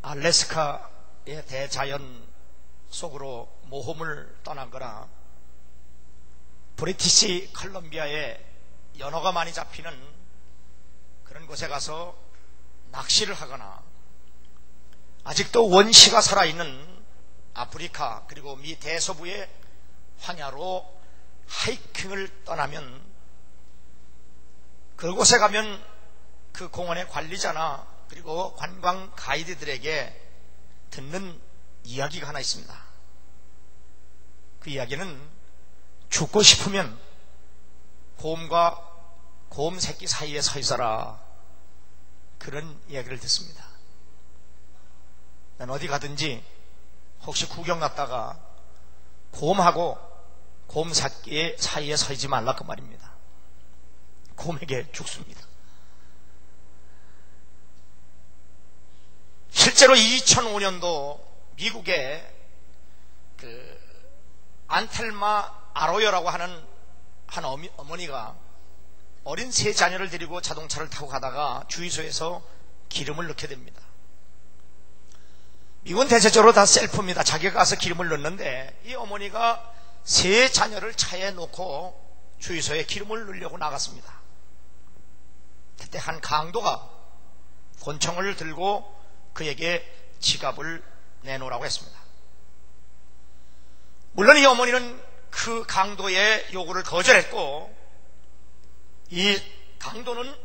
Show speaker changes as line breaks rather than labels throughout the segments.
알래스카의 대자연 속으로 모험을 떠나거나 브리티시 컬럼비아에 연어가 많이 잡히는 그런 곳에 가서 낚시를 하거나 아직도 원시가 살아있는 아프리카 그리고 미 대서부의 황야로 하이킹을 떠나면 그곳에 가면 그 공원의 관리자나 그리고 관광 가이드들에게 듣는 이야기가 하나 있습니다. 그 이야기는 죽고 싶으면 곰과 곰 새끼 사이에 서 있어라, 그런 이야기를 듣습니다. 난 어디 가든지 혹시 구경 갔다가 곰하고 곰 새끼 사이에 서 있지 말라 그 말입니다. 곰에게 죽습니다. 실제로 2005년도 미국의 그 안텔마 아로요라고 하는 한 어머니가 어린 세 자녀를 데리고 자동차를 타고 가다가 주유소에서 기름을 넣게 됩니다. 미국은 대체적으로 다 셀프입니다. 자기가 가서 기름을 넣는데 이 어머니가 세 자녀를 차에 놓고 주유소에 기름을 넣으려고 나갔습니다. 그때 한 강도가 권총을 들고 그에게 지갑을 내놓으라고 했습니다. 물론 이 어머니는 그 강도의 요구를 거절했고 이 강도는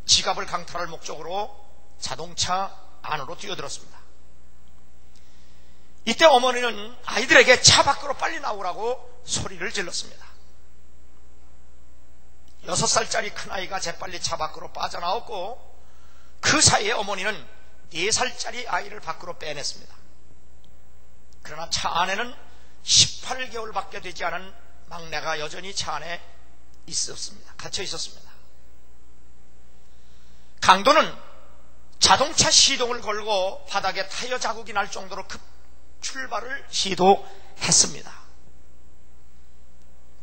지갑을 강탈할 목적으로 자동차 안으로 뛰어들었습니다. 이때 어머니는 아이들에게 차 밖으로 빨리 나오라고 소리를 질렀습니다. 6살짜리 큰아이가 재빨리 차 밖으로 빠져나왔고 그 사이에 어머니는 4살짜리 아이를 밖으로 빼냈습니다. 그러나 차 안에는 18개월밖에 되지 않은 막내가 여전히 차 안에 있었습니다. 갇혀 있었습니다. 강도는 자동차 시동을 걸고 바닥에 타이어 자국이 날 정도로 급 출발을 시도했습니다.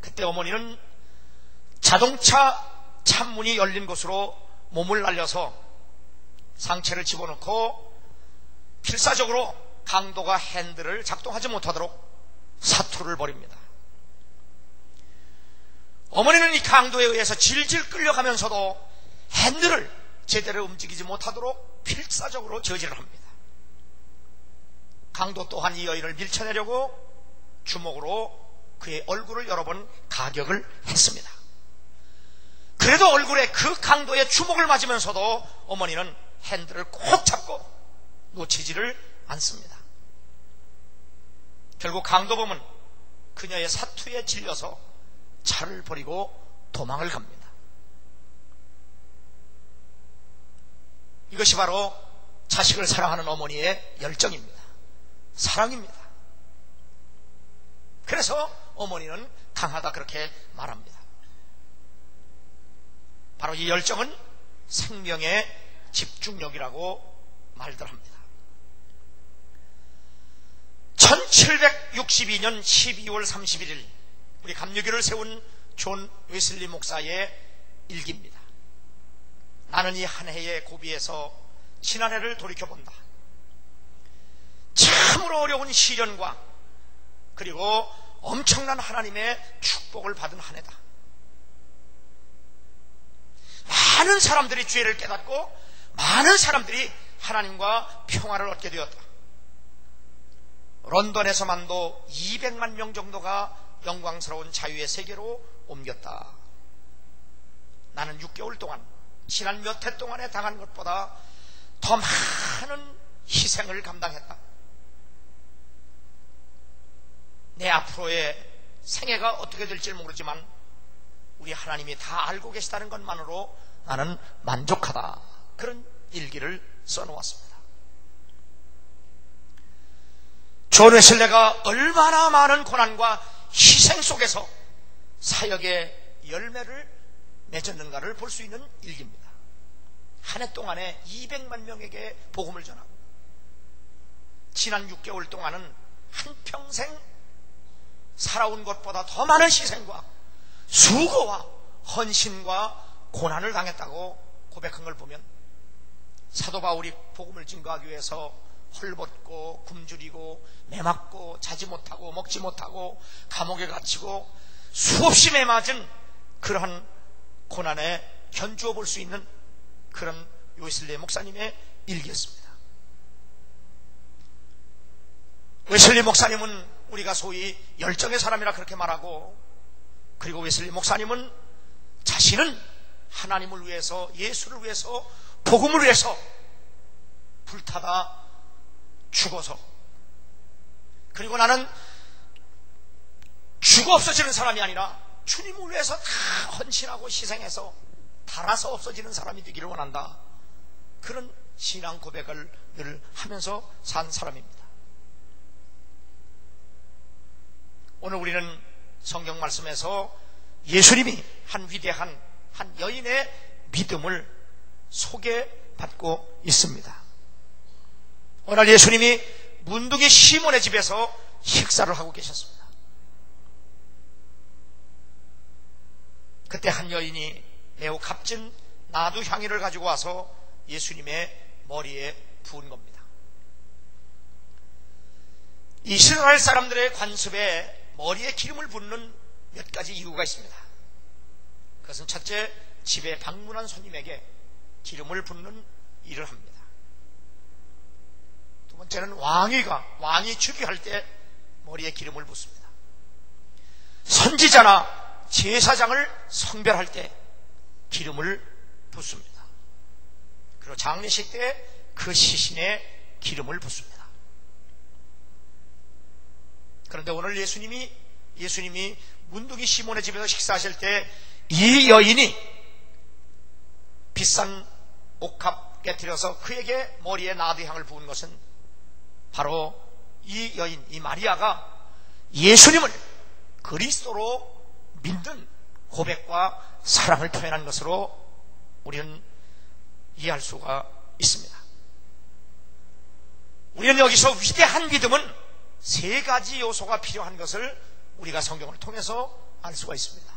그때 어머니는 자동차 창문이 열린 곳으로 몸을 날려서 상체를 집어넣고 필사적으로 강도가 핸들을 작동하지 못하도록 사투를 벌입니다. 어머니는 이 강도에 의해서 질질 끌려가면서도 핸들을 제대로 움직이지 못하도록 필사적으로 저지를 합니다. 강도 또한 이 여인을 밀쳐내려고 주먹으로 그의 얼굴을 여러 번 가격을 했습니다. 그래도 얼굴에 그 강도의 주먹을 맞으면서도 어머니는 핸들을 꼭 잡고 놓치지를 않습니다. 결국 강도범은 그녀의 사투에 질려서 차를 버리고 도망을 갑니다. 이것이 바로 자식을 사랑하는 어머니의 열정입니다. 사랑입니다. 그래서 어머니는 강하다 그렇게 말합니다. 바로 이 열정은 생명의 집중력이라고 말들 합니다. 1762년 12월 31일 우리 감리교를 세운 존 웨슬리 목사의 일기입니다. 나는 이 한 해의 고비에서 지난해를 돌이켜본다. 참으로 어려운 시련과 그리고 엄청난 하나님의 축복을 받은 한 해다. 많은 사람들이 죄를 깨닫고 많은 사람들이 하나님과 평화를 얻게 되었다. 런던에서만도 200만 명 정도가 영광스러운 자유의 세계로 옮겼다. 나는 6개월 동안 지난 몇 해 동안에 당한 것보다 더 많은 희생을 감당했다. 내 앞으로의 생애가 어떻게 될지 모르지만 우리 하나님이 다 알고 계시다는 것만으로 나는 만족하다. 그런 일기를 써놓았습니다. 존 웨슬리가 얼마나 많은 고난과 희생 속에서 사역의 열매를 맺었는가를 볼 수 있는 일기입니다. 한 해 동안에 200만 명에게 복음을 전하고 지난 6개월 동안은 한평생 살아온 것보다 더 많은 희생과 수고와 헌신과 고난을 당했다고 고백한 걸 보면 사도 바울이 복음을 증거하기 위해서 헐벗고 굶주리고 매맞고 자지 못하고 먹지 못하고 감옥에 갇히고 수없이 매맞은 그러한 고난에 견주어 볼 수 있는 그런 웨슬리 목사님의 일기였습니다. 웨슬리 목사님은 우리가 소위 열정의 사람이라 그렇게 말하고, 그리고 웨슬리 목사님은 자신은 하나님을 위해서, 예수를 위해서, 복음을 위해서 불타다 죽어서, 그리고 나는 죽어 없어지는 사람이 아니라 주님을 위해서 다 헌신하고 희생해서 달아서 없어지는 사람이 되기를 원한다, 그런 신앙 고백을 늘 하면서 산 사람입니다. 오늘 우리는 성경 말씀에서 예수님이 한 위대한 한 여인의 믿음을 소개받고 있습니다. 오늘 예수님이 문둥이 시몬의 집에서 식사를 하고 계셨습니다. 그때 한 여인이 매우 값진 나두 향유를 가지고 와서 예수님의 머리에 부은 겁니다. 이스라엘 사람들의 관습에 머리에 기름을 붓는 몇 가지 이유가 있습니다. 그것은 첫째, 집에 방문한 손님에게 기름을 붓는 일을 합니다. 두 번째는 왕이 주교할 때 머리에 기름을 붓습니다. 선지자나 제사장을 성별할 때 기름을 붓습니다. 그리고 장례식 때 그 시신에 기름을 붓습니다. 그런데 오늘 예수님이 문둥이 시몬의 집에서 식사하실 때 이 여인이 비싼 옥합 깨뜨려서 그에게 머리에 나두향을 부은 것은 바로 이 여인, 이 마리아가 예수님을 그리스도로 믿는 고백과 사랑을 표현한 것으로 우리는 이해할 수가 있습니다. 우리는 여기서 위대한 믿음은 세 가지 요소가 필요한 것을 우리가 성경을 통해서 알 수가 있습니다.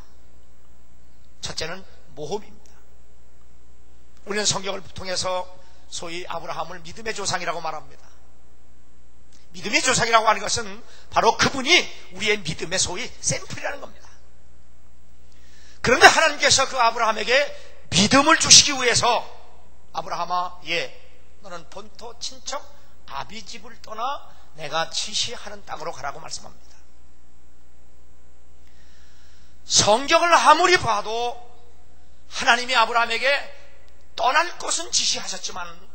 첫째는 모험입니다. 우리는 성경을 통해서 소위 아브라함을 믿음의 조상이라고 말합니다. 믿음의 조상이라고 하는 것은 바로 그분이 우리의 믿음의 소위 샘플이라는 겁니다. 그런데 하나님께서 그 아브라함에게 믿음을 주시기 위해서 아브라함아, 너는 본토 친척 아비 집을 떠나 내가 지시하는 땅으로 가라고 말씀합니다. 성경을 아무리 봐도 하나님이 아브라함에게 떠날 곳은 지시하셨지만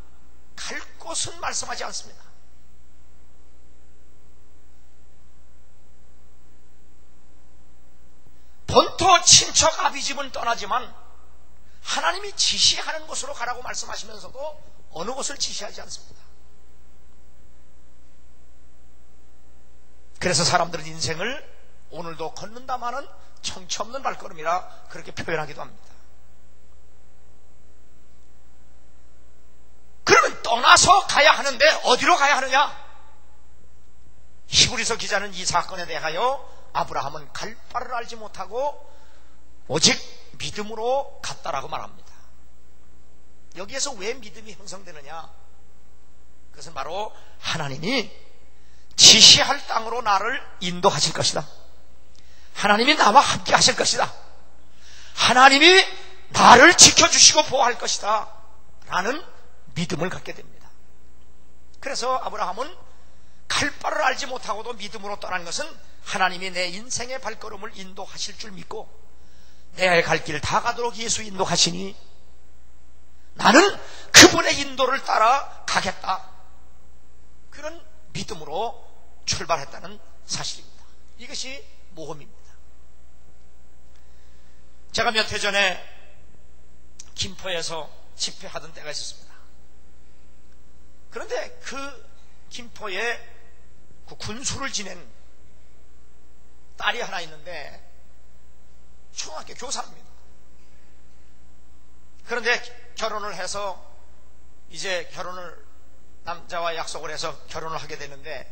갈 곳은 말씀하지 않습니다. 본토 친척 아비 집은 떠나지만 하나님이 지시하는 곳으로 가라고 말씀하시면서도 어느 곳을 지시하지 않습니다. 그래서 사람들은 인생을 오늘도 걷는다마는 정처 없는 발걸음이라 그렇게 표현하기도 합니다. 그러면 떠나서 가야 하는데 어디로 가야 하느냐? 히브리서 기자는 이 사건에 대하여 아브라함은 갈 바를 알지 못하고 오직 믿음으로 갔다라고 말합니다. 여기에서 왜 믿음이 형성되느냐? 그것은 바로 하나님이 지시할 땅으로 나를 인도하실 것이다. 하나님이 나와 함께 하실 것이다. 하나님이 나를 지켜주시고 보호할 것이다 라는 믿음을 갖게 됩니다. 그래서 아브라함은 갈 바를 알지 못하고도 믿음으로 떠난 것은 하나님이 내 인생의 발걸음을 인도하실 줄 믿고 내 갈 길 다 가도록 예수 인도하시니 나는 그분의 인도를 따라 가겠다, 그런 믿음으로 출발했다는 사실입니다. 이것이 모험입니다. 제가 몇 해 전에 김포에서 집회하던 때가 있었습니다. 그런데 그 김포에 그 군수를 지낸 딸이 하나 있는데 초등학교 교사입니다. 그런데 결혼을 해서 이제 남자와 약속을 해서 결혼을 하게 되는데,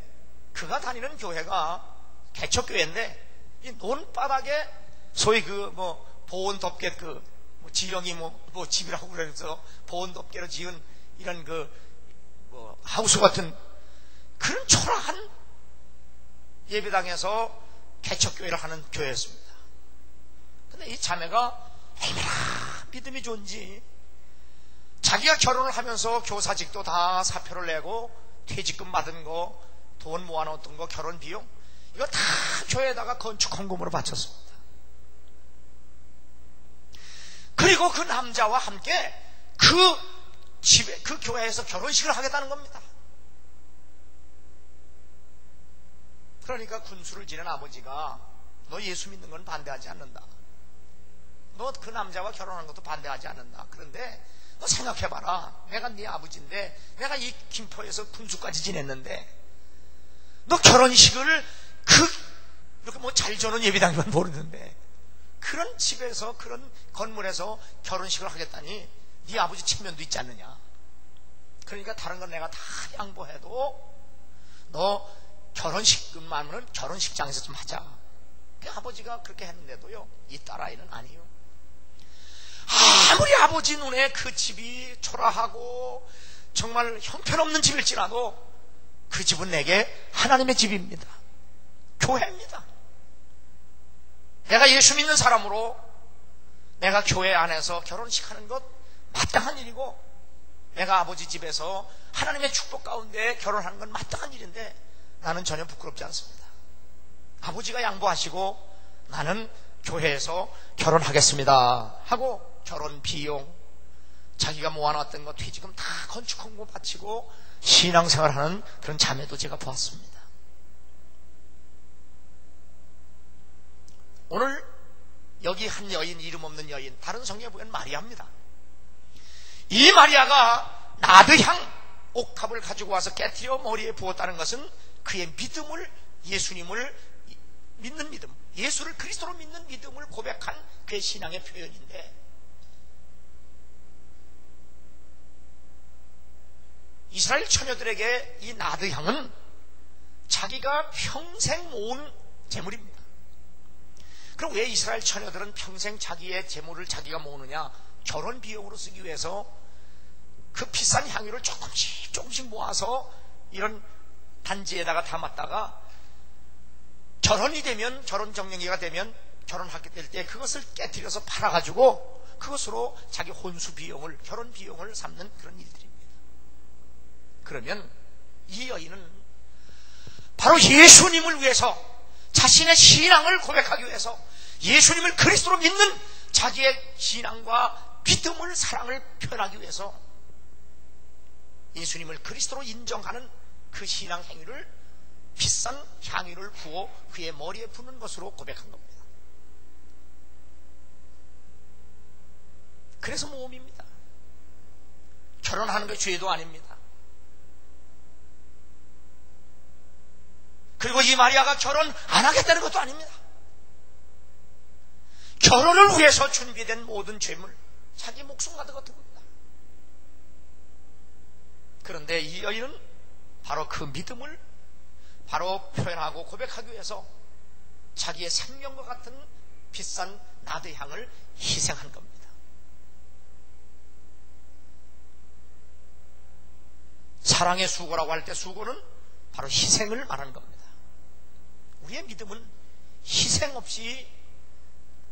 그가 다니는 교회가 개척교회인데 이 논바닥에 소위 보온 덮개 지렁이 집이라고 그래서 보온 덮개로 지은 이런 하우스 같은 그런 초라한 예배당에서 개척교회를 하는 교회였습니다. 근데 이 자매가 얼마나 믿음이 좋은지 자기가 결혼을 하면서 교사직도 다 사표를 내고 퇴직금 받은 거, 돈 모아놓았던 거, 결혼 비용 이거 다 교회에다가 건축 헌금으로 바쳤습니다. 그리고 그 남자와 함께 그 집에, 그 교회에서 결혼식을 하겠다는 겁니다. 그러니까 군수를 지낸 아버지가 너 예수 믿는 건 반대하지 않는다. 너 그 남자와 결혼하는 것도 반대하지 않는다. 그런데 너 생각해봐라. 내가 네 아버지인데 내가 이 김포에서 군수까지 지냈는데 너 결혼식을 이렇게 잘 저는 예배당이면 모르는데 그런 집에서 그런 건물에서 결혼식을 하겠다니 네 아버지 체면도 있지 않느냐. 그러니까 다른 건 내가 다 양보해도 너 결혼식만은 결혼식장에서 좀 하자. 그 아버지가 그렇게 했는데도요 이 딸아이는 아니요. 아무리 아버지 눈에 그 집이 초라하고 정말 형편없는 집일지라도 그 집은 내게 하나님의 집입니다. 교회입니다. 내가 예수 믿는 사람으로 내가 교회 안에서 결혼식 하는 것 마땅한 일이고 내가 아버지 집에서 하나님의 축복 가운데 결혼하는 건 마땅한 일인데 나는 전혀 부끄럽지 않습니다. 아버지가 양보하시고 나는 교회에서 결혼하겠습니다 하고 결혼 비용 자기가 모아놨던 거 퇴직금 다 건축헌금 바치고 신앙생활하는 그런 자매도 제가 보았습니다. 오늘 여기 한 여인, 이름 없는 여인, 다른 성경에 보면 마리아입니다. 이 마리아가 나드향 옥합을 가지고 와서 깨트려 머리에 부었다는 것은 그의 믿음을, 예수님을 믿는 믿음, 예수를 그리스도로 믿는 믿음을 고백한 그의 신앙의 표현인데 이스라엘 처녀들에게 이 나드향은 자기가 평생 모은 재물입니다. 그럼 왜 이스라엘 처녀들은 평생 자기의 재물을 자기가 모으느냐? 결혼 비용으로 쓰기 위해서 그 비싼 향유를 조금씩 모아서 이런 단지에다가 담았다가 결혼이 되면, 결혼 정년기가 되면 결혼하게 될 때 그것을 깨트려서 팔아가지고 그것으로 자기 혼수 비용을, 결혼 비용을 삼는 그런 일들입니다. 그러면 이 여인은 바로 예수님을 위해서 자신의 신앙을 고백하기 위해서 예수님을 그리스도로 믿는 자기의 신앙과 믿음을, 사랑을 표현하기 위해서 예수님을 그리스도로 인정하는 그 신앙 행위를 비싼 향유를 부어 그의 머리에 붓는 것으로 고백한 겁니다. 그래서 모험입니다. 결혼하는 게 죄도 아닙니다. 그리고 이 마리아가 결혼 안 하겠다는 것도 아닙니다. 결혼을 위해서 준비된 모든 죄물, 자기 목숨 같은 겁니다. 그런데 이 여인은 바로 그 믿음을 바로 표현하고 고백하기 위해서 자기의 생명과 같은 비싼 나드향을 희생한 겁니다. 사랑의 수고라고 할 때 수고는 바로 희생을 말하는 겁니다. 우리의 믿음은 희생 없이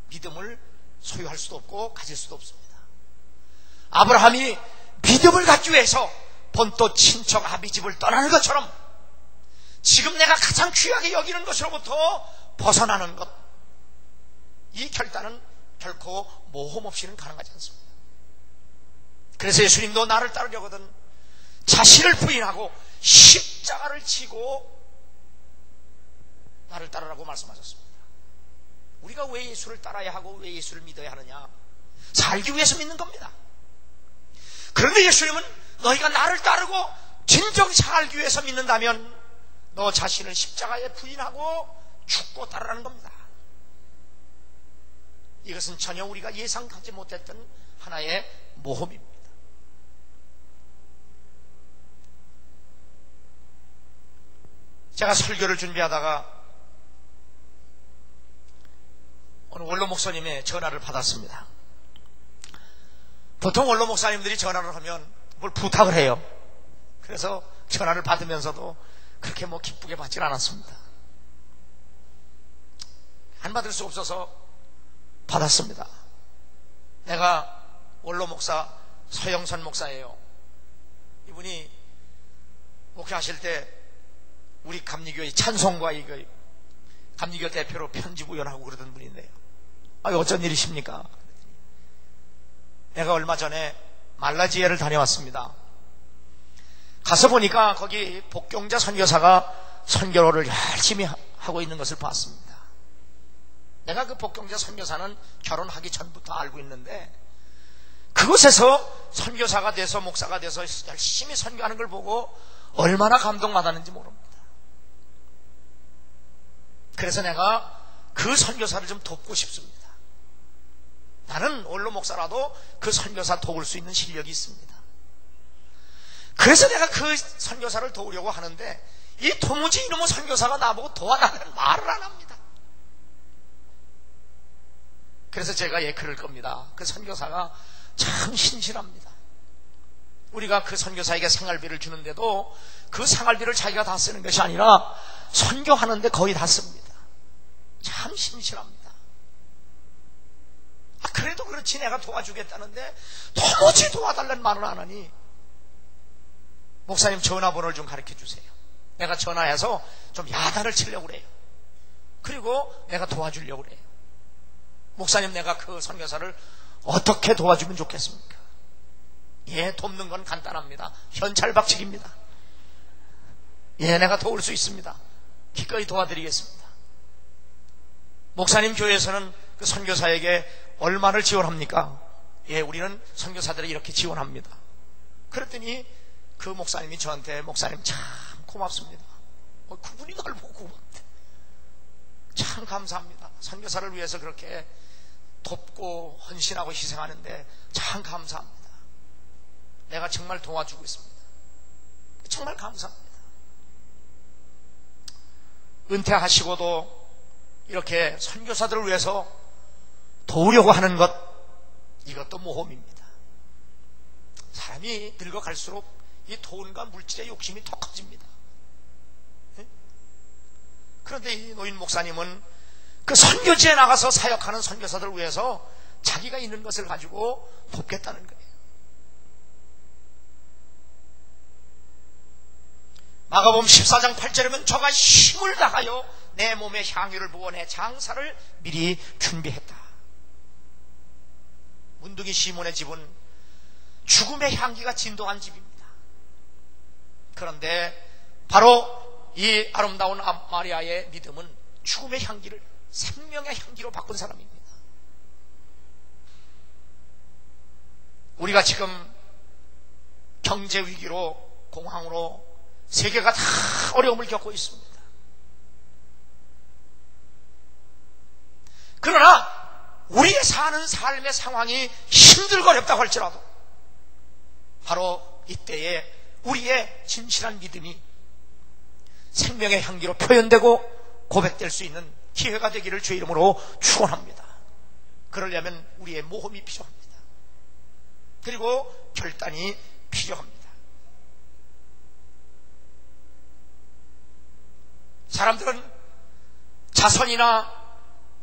믿음을 소유할 수도 없고 가질 수도 없습니다. 아브라함이 믿음을 갖기 위해서 본토 친척 아비집을 떠나는 것처럼 지금 내가 가장 귀하게 여기는 것으로부터 벗어나는 것, 이 결단은 결코 모험 없이는 가능하지 않습니다. 그래서 예수님도 나를 따르려거든 자신을 부인하고 십자가를 지고 나를 따르라고 말씀하셨습니다. 우리가 왜 예수를 따라야 하고 왜 예수를 믿어야 하느냐? 살기 위해서 믿는 겁니다. 그런데 예수님은 너희가 나를 따르고 진정 살기 위해서 믿는다면 너 자신을 십자가에 부인하고 죽고 따르라는 겁니다. 이것은 전혀 우리가 예상하지 못했던 하나의 모험입니다. 제가 설교를 준비하다가 오늘 원로 목사님의 전화를 받았습니다. 보통 원로 목사님들이 전화를 하면 뭘 부탁을 해요. 그래서 전화를 받으면서도 그렇게 뭐 기쁘게 받질 않았습니다. 안 받을 수 없어서 받았습니다. 내가 원로 목사 서영선 목사예요. 이분이 목회하실 때 우리 감리교의 찬송과 이거 감리교 대표로 편집위원하고 그러던 분인데요. 어쩐 일이십니까? 내가 얼마 전에 말라지아를 다녀왔습니다. 가서 보니까 거기 복경자 선교사가 선교를 열심히 하고 있는 것을 봤습니다. 내가 그 복경자 선교사는 결혼하기 전부터 알고 있는데 그곳에서 선교사가 돼서 목사가 돼서 열심히 선교하는 걸 보고 얼마나 감동받았는지 모릅니다. 그래서 내가 그 선교사를 좀 돕고 싶습니다. 나는 원로 목사라도 그 선교사 도울 수 있는 실력이 있습니다. 그래서 내가 그 선교사를 도우려고 하는데 이 도무지 이놈의 선교사가 나보고 도와달라는 말을 안 합니다. 그래서 제가 그럴 겁니다. 그 선교사가 참 신실합니다. 우리가 그 선교사에게 생활비를 주는데도 그 생활비를 자기가 다 쓰는 것이 아니라 선교하는데 거의 다 씁니다. 참 신실합니다. 그래도 그렇지 내가 도와주겠다는데 도무지 도와달라는 말을 안 하니 목사님 전화번호를 좀 가르쳐 주세요. 내가 전화해서 좀 야단을 치려고 그래요. 그리고 내가 도와주려고 그래요. 목사님 내가 그 선교사를 어떻게 도와주면 좋겠습니까? 돕는 건 간단합니다. 현찰박치기입니다. 내가 도울 수 있습니다. 기꺼이 도와드리겠습니다. 목사님 교회에서는 그 선교사에게 얼마를 지원합니까? 우리는 선교사들이 이렇게 지원합니다. 그랬더니 그 목사님이 저한테 목사님 참 고맙습니다. 그분이 날 보고 고맙대. 참 감사합니다. 선교사를 위해서 그렇게 돕고 헌신하고 희생하는데 참 감사합니다. 내가 정말 도와주고 있습니다. 정말 감사합니다. 은퇴하시고도 이렇게 선교사들을 위해서 도우려고 하는 것, 이것도 모험입니다. 사람이 늙어갈수록 이 돈과 물질의 욕심이 더 커집니다. 그런데 이 노인 목사님은 그 선교지에 나가서 사역하는 선교사들을 위해서 자기가 있는 것을 가지고 돕겠다는 거예요. 마가복음 14장 8절이면 저가 힘을 다하여 내 몸의 향유를 부어 내 장사를 미리 준비했다. 문둥이 시몬의 집은 죽음의 향기가 진동한 집입니다. 그런데 바로 이 아름다운 마리아의 믿음은 죽음의 향기를 생명의 향기로 바꾼 사람입니다. 우리가 지금 경제 위기로 공황으로 세계가 다 어려움을 겪고 있습니다. 그러나 우리의 사는 삶의 상황이 힘들고 어렵다고 할지라도 바로 이때에 우리의 진실한 믿음이 생명의 향기로 표현되고 고백될 수 있는 기회가 되기를 주의 이름으로 축원합니다. 그러려면 우리의 모험이 필요합니다. 그리고 결단이 필요합니다. 사람들은 자선이나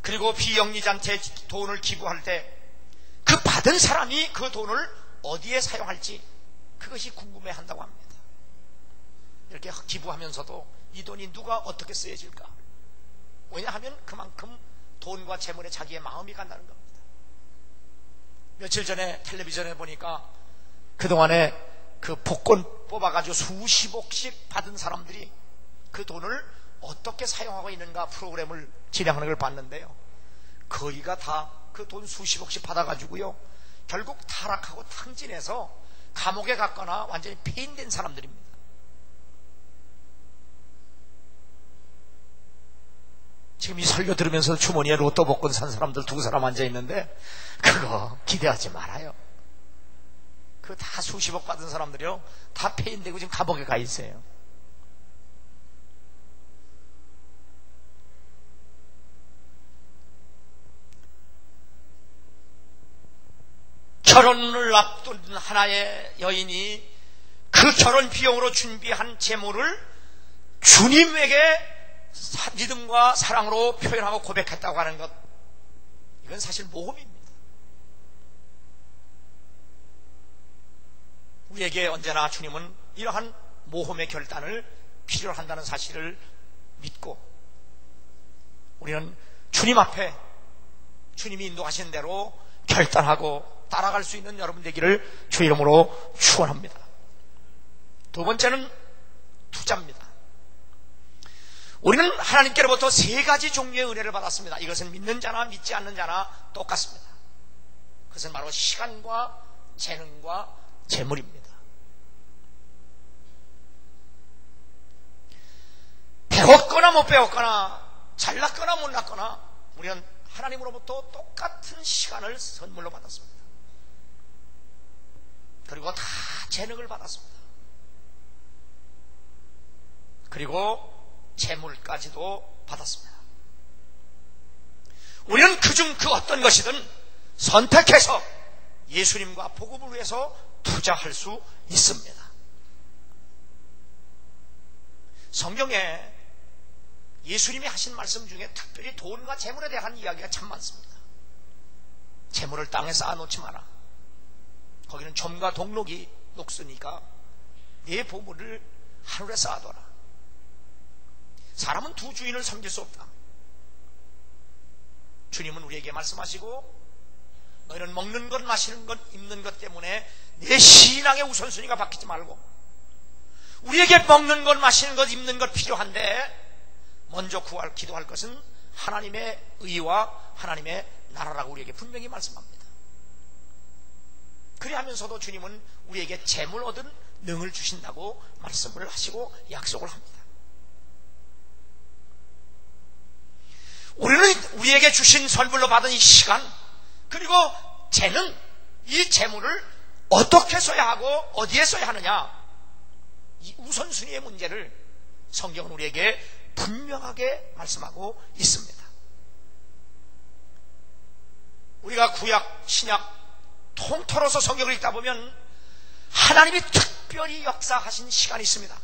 그리고 비영리자한테 돈을 기부할 때 그 받은 사람이 그 돈을 어디에 사용할지 그것이 궁금해한다고 합니다. 이렇게 기부하면서도 이 돈이 누가 어떻게 쓰여질까? 왜냐하면 그만큼 돈과 재물에 자기의 마음이 간다는 겁니다. 며칠 전에 텔레비전에 보니까 그동안에 그 복권 뽑아가지고 수십억씩 받은 사람들이 그 돈을 어떻게 사용하고 있는가 프로그램을 진행하는 걸 봤는데요. 거의가 다 그 돈 수십억씩 받아가지고요. 결국 타락하고 탕진해서 감옥에 갔거나 완전히 폐인된 사람들입니다. 지금 이 설교 들으면서 주머니에 로또 복권 산 사람들 두 사람 앉아있는데 그거 기대하지 말아요. 그 다 수십억 받은 사람들이요. 다 폐인되고 지금 감옥에 가 있어요. 결혼을 앞둔 하나의 여인이 그 결혼 비용으로 준비한 제물을 주님에게 믿음과 사랑으로 표현하고 고백했다고 하는 것, 이건 사실 모험입니다. 우리에게 언제나 주님은 이러한 모험의 결단을 필요로 한다는 사실을 믿고, 우리는 주님 앞에 주님이 인도하신 대로 결단하고 따라갈 수 있는 여러분 되기를 주 이름으로 축원합니다. 두 번째는 투자입니다. 우리는 하나님께로부터 세 가지 종류의 은혜를 받았습니다. 이것은 믿는 자나 믿지 않는 자나 똑같습니다. 그것은 바로 시간과 재능과 재물입니다. 배웠거나 못 배웠거나 잘났거나 못났거나 우리는 하나님으로부터 똑같은 시간을 선물로 받았습니다. 그리고 다 재능을 받았습니다. 그리고 재물까지도 받았습니다. 우리는 그중 그 어떤 것이든 선택해서 예수님과 복음을 위해서 투자할 수 있습니다. 성경에 예수님이 하신 말씀 중에 특별히 돈과 재물에 대한 이야기가 참 많습니다. 재물을 땅에 쌓아놓지 마라. 거기는 점과 동록이 녹으니까 내 보물을 하늘에 쌓아둬라. 사람은 두 주인을 섬길 수 없다. 주님은 우리에게 말씀하시고, 너희는 먹는 것, 마시는 것, 입는 것 때문에 내 신앙의 우선순위가 바뀌지 말고, 우리에게 먹는 것, 마시는 것, 입는 것 필요한데 먼저 기도할 것은 하나님의 의와 하나님의 나라라고 우리에게 분명히 말씀합니다. 그리하면서도 주님은 우리에게 재물 얻은 능을 주신다고 말씀을 하시고 약속을 합니다. 우리는 우리에게 주신 선물로 받은 이 시간, 그리고 재능, 이 재물을 어떻게 써야 하고 어디에 써야 하느냐, 이 우선순위의 문제를 성경은 우리에게 분명하게 말씀하고 있습니다. 우리가 구약, 신약 통틀어서 성경을 읽다 보면 하나님이 특별히 역사하신 시간이 있습니다.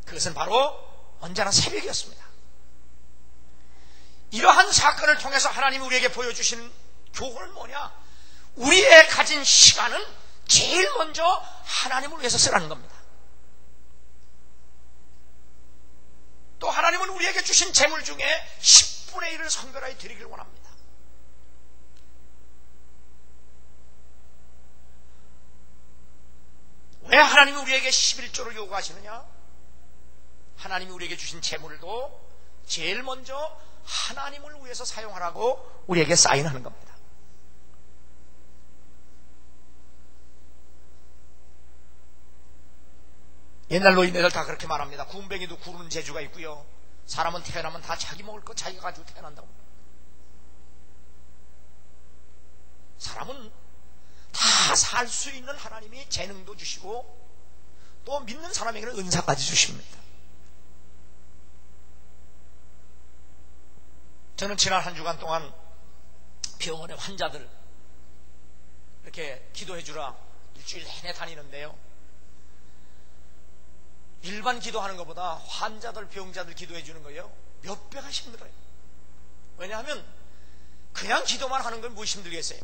그것은 바로 언제나 새벽이었습니다. 이러한 사건을 통해서 하나님이 우리에게 보여주신 교훈은 뭐냐? 우리의 가진 시간은 제일 먼저 하나님을 위해서 쓰라는 겁니다. 또 하나님은 우리에게 주신 재물 중에 10분의 1을 성별하여 드리길 원합니다. 왜 하나님이 우리에게 11조를 요구하시느냐? 하나님이 우리에게 주신 재물도 제일 먼저 하나님을 위해서 사용하라고 우리에게 사인하는 겁니다. 옛날 노인네들 다 그렇게 말합니다. 군뱅이도 구르는 재주가 있고요, 사람은 태어나면 다 자기 먹을 거 자기가 가지고 태어난다고. 사람은 다 살 수 있는 하나님이 재능도 주시고 또 믿는 사람에게는 은사까지 주십니다. 저는 지난 한 주간 동안 병원의 환자들 이렇게 기도해 주라 일주일 내내 다니는데요, 일반 기도하는 것보다 환자들, 병자들 기도해 주는 거예요 몇 배가 힘들어요. 왜냐하면 그냥 기도만 하는 건 뭐 힘들겠어요.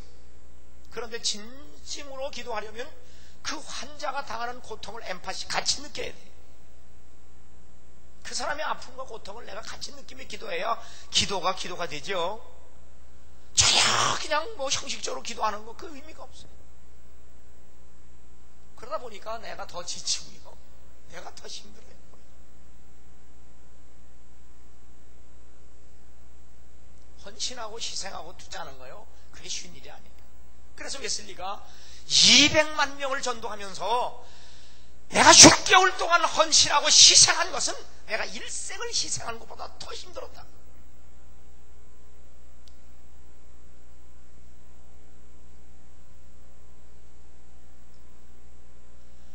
그런데 진심으로 기도하려면 그 환자가 당하는 고통을 엠파시 같이 느껴야 돼요. 그 사람의 아픔과 고통을 내가 같이 느끼며 기도해야 기도가 되죠. 저야 그냥 뭐 형식적으로 기도하는 거 그 의미가 없어요. 그러다 보니까 내가 더 지치고 내가 더 힘들어요. 헌신하고 희생하고 투자하는 거요, 그게 쉬운 일이 아니에요. 그래서 웨슬리가 200만 명을 전도하면서 내가 6개월 동안 헌신하고 희생한 것은 내가 일생을 희생한 것보다 더 힘들었다.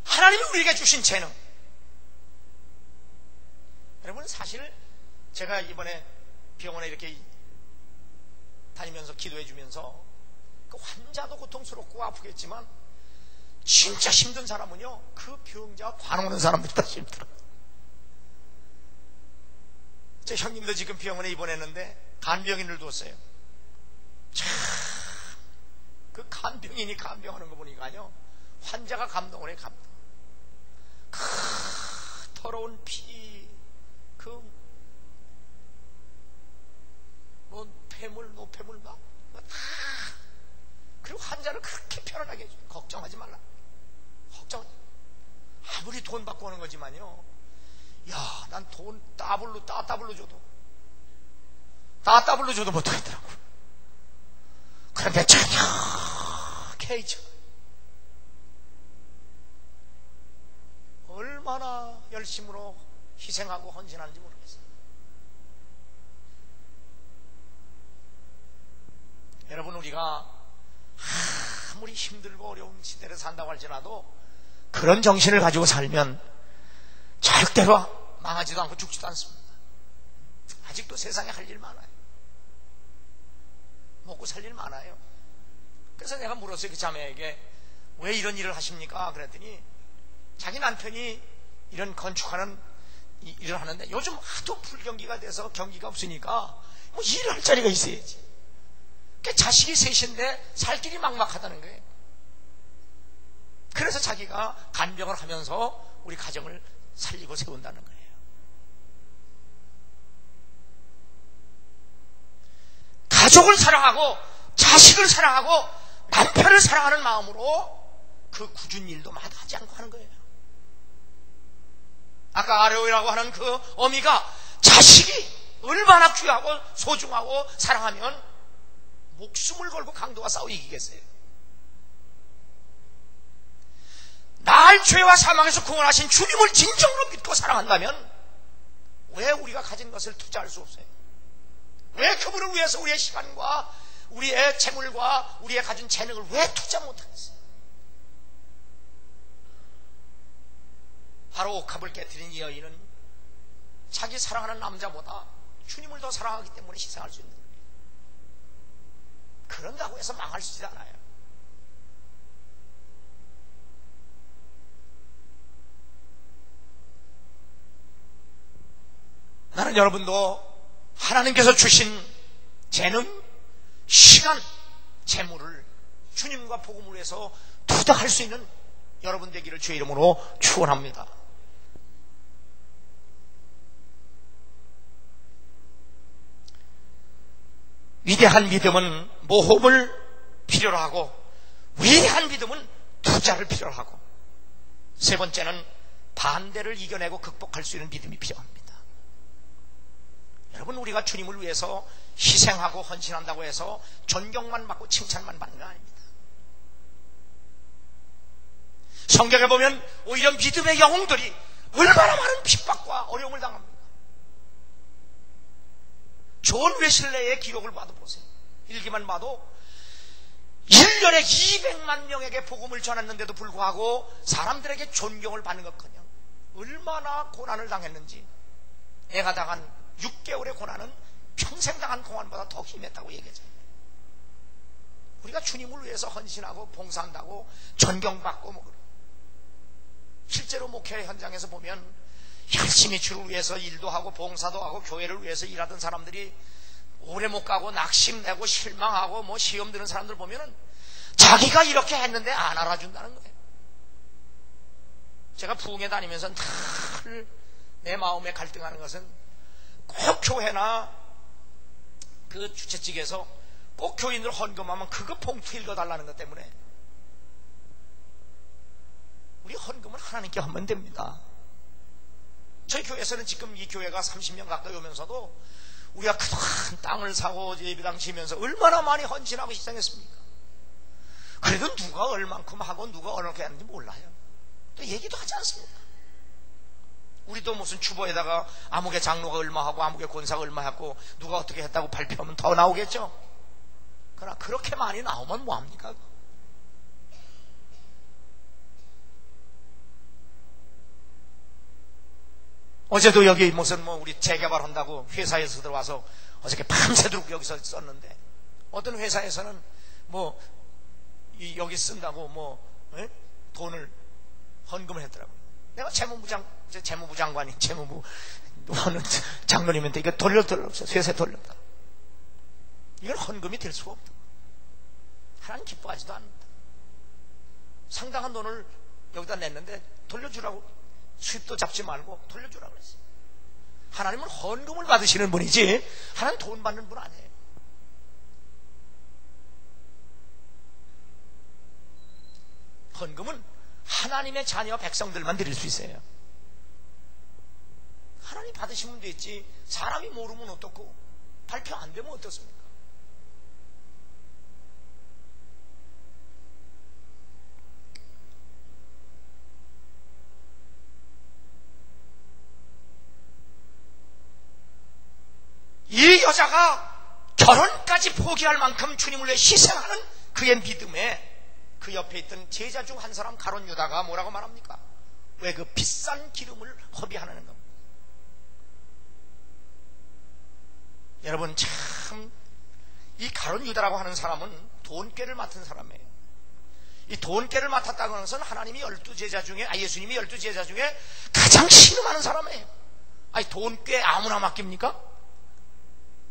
하나님이 우리에게 주신 재능, 여러분 사실 제가 이번에 병원에 이렇게 다니면서 기도해 주면서 그 환자도 고통스럽고 아프겠지만 진짜 힘든 사람은요, 그 병자 관 오는 사람들이 더 힘들어. 제 형님도 지금 병원에 입원했는데 간병인을 뒀어요. 참, 그 간병인이 간병하는 거 보니까요, 환자가 감동을 해, 감동. 그 더러운 피, 폐물, 노폐물 막, 다. 그리고 환자를 그렇게 편안하게 해줘요. 걱정하지 말라. 아무리 돈 받고 하는 거지만요, 야, 난 돈 따블로 줘도 못하겠더라고. 그런데 저녁에 얼마나 열심으로 희생하고 헌신하는지 모르겠어요. 여러분, 우리가 아무리 힘들고 어려운 시대를 산다고 할지라도 그런 정신을 가지고 살면 절대로 망하지도 않고 죽지도 않습니다. 아직도 세상에 할 일 많아요. 먹고 살 일 많아요. 그래서 내가 물었어요, 그 자매에게. 왜 이런 일을 하십니까? 그랬더니 자기 남편이 이런 건축하는 일을 하는데 요즘 하도 불경기가 돼서 경기가 없으니까 뭐 일을 할 자리가 있어야지. 자식이 셋인데 살 길이 막막하다는 거예요. 그래서 자기가 간병을 하면서 우리 가정을 살리고 세운다는 거예요. 가족을 사랑하고 자식을 사랑하고 남편을 사랑하는 마음으로 그 굳은 일도 마다하지 않고 하는 거예요. 아까 아레오라고 하는 그 어미가 자식이 얼마나 귀하고 소중하고 사랑하면 목숨을 걸고 강도와 싸워 이기겠어요. 날 죄와 사망에서 구원하신 주님을 진정으로 믿고 사랑한다면 왜 우리가 가진 것을 투자할 수 없어요? 왜 그분을 위해서 우리의 시간과 우리의 재물과 우리의 가진 재능을 왜 투자 못하겠어요? 바로 옥합을 깨뜨린 이 여인은 자기 사랑하는 남자보다 주님을 더 사랑하기 때문에 희생할 수 있는 거예요. 그런다고 해서 망할 수 있지 않아요. 나는 여러분도 하나님께서 주신 재능, 시간, 재물을 주님과 복음을 위해서 투자할 수 있는 여러분 되기를 주의 이름으로 축원합니다. 위대한 믿음은 모험을 필요로 하고 위대한 믿음은 투자를 필요로 하고 세 번째는 반대를 이겨내고 극복할 수 있는 믿음이 필요합니다. 여러분, 우리가 주님을 위해서 희생하고 헌신한다고 해서 존경만 받고 칭찬만 받는 거 아닙니다. 성경에 보면 오히려 믿음의 영웅들이 얼마나 많은 핍박과 어려움을 당합니다. 존 웨슬레의 기록을 봐도 보세요. 일기만 봐도 1년에 200만 명에게 복음을 전했는데도 불구하고 사람들에게 존경을 받는 것커녕 얼마나 고난을 당했는지, 내가 당한 6개월의 고난은 평생 당한 고난보다 더 심했다고 얘기하죠. 우리가 주님을 위해서 헌신하고 봉사한다고 존경받고 뭐 실제로 목회 현장에서 보면 열심히 주를 위해서 일도 하고 봉사도 하고 교회를 위해서 일하던 사람들이 오래 못 가고 낙심내고 실망하고 뭐 시험 드는 사람들 보면은 자기가 이렇게 했는데 안 알아준다는 거예요. 제가 부흥회 다니면서 늘 내 마음에 갈등하는 것은 꼭 교회나 그 주최측에서 꼭 교인들 헌금하면 그거 봉투 읽어달라는 것 때문에 우리 헌금은 하나님께 하면 됩니다. 저희 교회에서는 지금 이 교회가 30년 가까이 오면서도 우리가 그동안 땅을 사고 예배당 지면서 얼마나 많이 헌신하고 희생했습니까? 그래도 누가 얼만큼 하고 누가 얼마큼 했는지 몰라요. 또 얘기도 하지 않습니다. 우리도 무슨 주보에다가 아무개 장로가 얼마 하고 아무개 권사가 얼마 했고 누가 어떻게 했다고 발표하면 더 나오겠죠. 그러나 그렇게 많이 나오면 뭐합니까? 어제도 여기 무슨 우리 재개발한다고 회사에서 들어와서 어저께 밤새도록 여기서 썼는데 어떤 회사에서는 여기 쓴다고 헌금을 했더라고요. 내가 재무부 장관이 재무부 어느 장로님한테 이거 돌렸어요. 쇠세 돌렸다. 이건 헌금이 될 수가 없다. 하나님 기뻐하지도 않는다. 상당한 돈을 여기다 냈는데 돌려주라고, 수입도 잡지 말고 돌려주라고 그랬어요. 하나님은 헌금을 받으시는 분이지 하나님 돈 받는 분 아니에요. 헌금은 하나님의 자녀 백성들만 드릴 수 있어요. 하나님 받으시면 됐지 사람이 모르면 어떻고 발표 안 되면 어떻습니까? 이 여자가 결혼까지 포기할 만큼 주님을 위해 희생하는 그의 믿음에 그 옆에 있던 제자 중 한 사람 가룟 유다가 뭐라고 말합니까? 왜 그 비싼 기름을 허비하는 겁니까? 여러분, 참 이 가룟 유다라고 하는 사람은 돈꾀를 맡은 사람이에요. 이 돈꾀를 맡았다고 하는 것은 하나님이 12제자 중에, 예수님이 12제자 중에 가장 신음하는 사람이에요. 아니, 돈꾀 아무나 맡깁니까?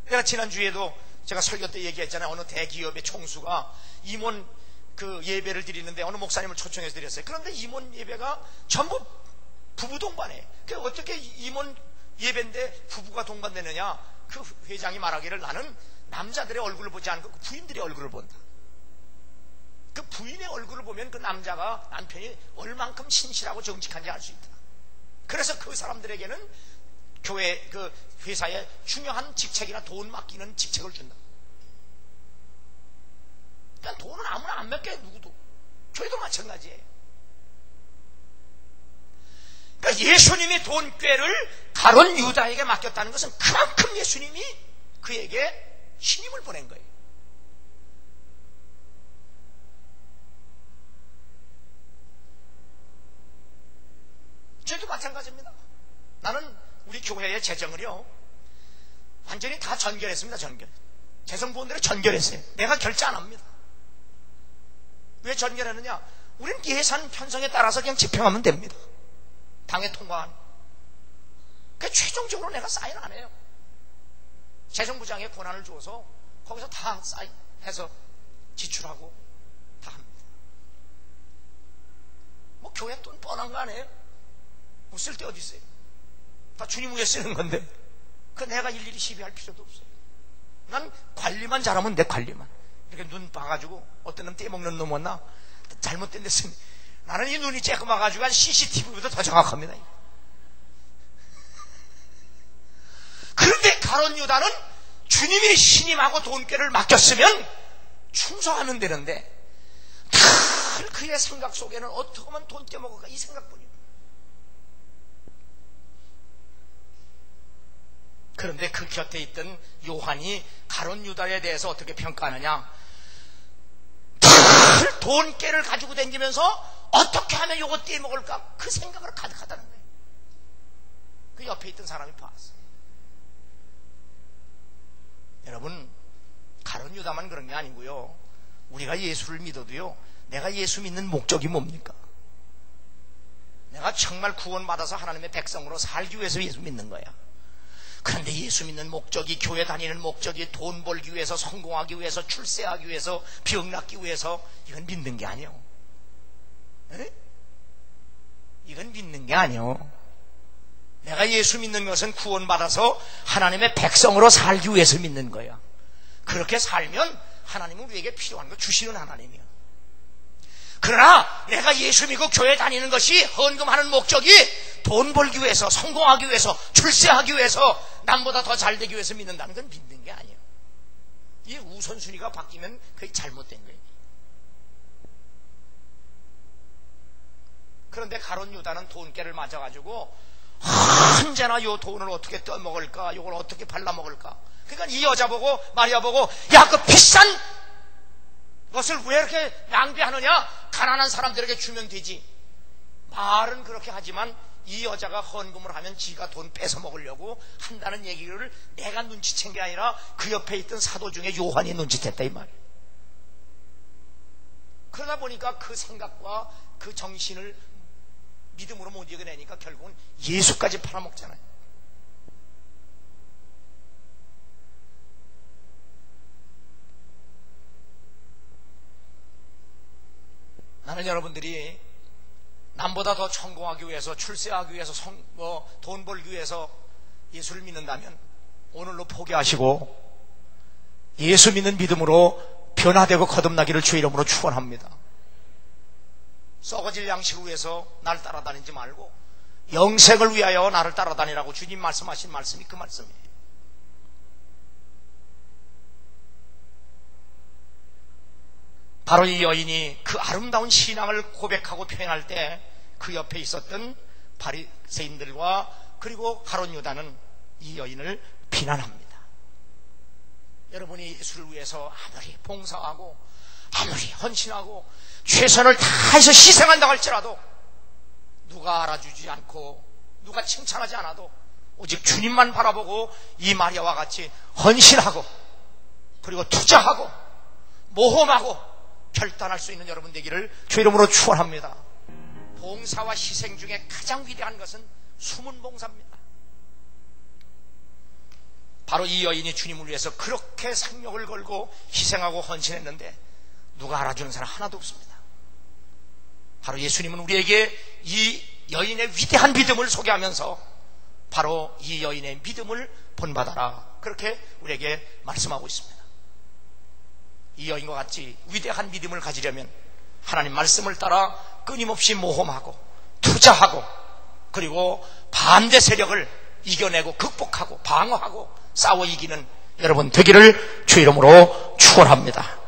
내가 지난주에도 제가 설교 때 얘기했잖아요. 어느 대기업의 총수가 임원 그 예배를 드리는데 어느 목사님을 초청해서 드렸어요. 그런데 임원 예배가 전부 부부 동반이에요. 그 어떻게 임원 예배인데 부부가 동반되느냐? 그 회장이 말하기를 나는 남자들의 얼굴을 보지 않고 그 부인들의 얼굴을 본다. 그 부인의 얼굴을 보면 그 남자가, 남편이 얼만큼 신실하고 정직한지 알 수 있다. 그래서 그 사람들에게는 교회 그 회사에 중요한 직책이나 돈 맡기는 직책을 준다. 그러니까 돈은 아무나 안 맡겨요. 누구도. 저희도 마찬가지예요. 그러니까 예수님이 돈꾀를 가룟 유다에게 맡겼다는 것은 그만큼 예수님이 그에게 신임을 보낸 거예요. 저희도 마찬가지입니다. 나는 우리 교회의 재정을요 완전히 다 전결했습니다. 전결. 재정부원들이 전결했어요. 내가 결제 안 합니다. 왜 전결했느냐? 우리는 예산 편성에 따라서 그냥 집행하면 됩니다. 당에 통과한. 그러니까 최종적으로 내가 사인 안 해요. 재정부장에 권한을 주어서 거기서 다 사인해서 지출하고 다 합니다. 뭐 교회 돈 뻔한 거 아니에요? 뭐 쓸 데 어디 있어요? 다 주님 위해 쓰는 건데 그 내가 일일이 시비할 필요도 없어요. 난 관리만 잘하면 내 관리만. 이렇게 눈 봐가지고 어떤 놈 떼먹는 놈 왔나? 잘못된 데 쓰니 나는 이 눈이 쬐끔해가지고 CCTV보다 더 정확합니다. 그런데 가룟 유다는 주님이 신임하고 돈꾀를 맡겼으면 충성하면 되는데 늘 그의 생각 속에는 어떻게 하면 돈 떼먹을까 이 생각뿐이에요. 그런데 그 곁에 있던 요한이 가룟 유다에 대해서 어떻게 평가하느냐? 늘 돈깨를 가지고 다니면서 어떻게 하면 요거 떼먹을까? 그 생각을 가득하다는 거예요. 그 옆에 있던 사람이 봤어요. 여러분, 가룟 유다만 그런 게 아니고요. 우리가 예수를 믿어도요. 내가 예수 믿는 목적이 뭡니까? 내가 정말 구원받아서 하나님의 백성으로 살기 위해서 예수 믿는 거야. 그런데 예수 믿는 목적이, 교회 다니는 목적이 돈 벌기 위해서, 성공하기 위해서, 출세하기 위해서, 병 낫기 위해서, 이건 믿는 게 아니요. 에? 이건 믿는 게 아니요. 내가 예수 믿는 것은 구원받아서 하나님의 백성으로 살기 위해서 믿는 거야. 그렇게 살면 하나님은 우리에게 필요한 거 주시는 하나님이야. 그러나 내가 예수 믿고 교회 다니는 것이 헌금하는 목적이 돈 벌기 위해서, 성공하기 위해서, 출세하기 위해서, 남보다 더 잘 되기 위해서 믿는다는 건 믿는 게 아니에요. 이 우선순위가 바뀌면 그게 잘못된 거예요. 그런데 가룟 유다는 돈깨를 맞아가지고 언제나 요 돈을 어떻게 떠먹을까, 요걸 어떻게 발라먹을까. 그러니까 이 여자 보고, 마리아 보고, 야, 그 비싼 것을 왜 이렇게 낭비하느냐? 가난한 사람들에게 주면 되지. 말은 그렇게 하지만 이 여자가 헌금을 하면 지가 돈 뺏어 먹으려고 한다는 얘기를 내가 눈치챈 게 아니라 그 옆에 있던 사도 중에 요한이 눈치챘다 이 말이에요. 그러다 보니까 그 생각과 그 정신을 믿음으로 못 이겨내니까 결국은 예수까지 팔아먹잖아요. 나는 여러분들이 남보다 더 성공하기 위해서, 출세하기 위해서, 돈 벌기 위해서 예수를 믿는다면 오늘로 포기하시고 예수 믿는 믿음으로 변화되고 거듭나기를 주의 이름으로 축원합니다. 썩어질 양식을 위해서 나를 따라다니지 말고 영생을 위하여 나를 따라다니라고 주님 말씀하신 말씀이 그 말씀이에요. 바로 이 여인이 그 아름다운 신앙을 고백하고 표현할 때 그 옆에 있었던 바리새인들과 그리고 가룟 유다는 이 여인을 비난합니다. 여러분이 예수를 위해서 아무리 봉사하고 아무리 헌신하고 최선을 다해서 희생한다고 할지라도 누가 알아주지 않고 누가 칭찬하지 않아도 오직 주님만 바라보고 이 마리아와 같이 헌신하고 그리고 투자하고 모험하고 결단할 수 있는 여러분 되기를 주 이름으로 축원합니다. 봉사와 희생 중에 가장 위대한 것은 숨은 봉사입니다. 바로 이 여인이 주님을 위해서 그렇게 생명을 걸고 희생하고 헌신했는데 누가 알아주는 사람 하나도 없습니다. 바로 예수님은 우리에게 이 여인의 위대한 믿음을 소개하면서 바로 이 여인의 믿음을 본받아라, 그렇게 우리에게 말씀하고 있습니다. 이 여인과 같이 위대한 믿음을 가지려면 하나님 말씀을 따라 끊임없이 모험하고 투자하고 그리고 반대 세력을 이겨내고 극복하고 방어하고 싸워 이기는 여러분 되기를 주 이름으로 축원합니다.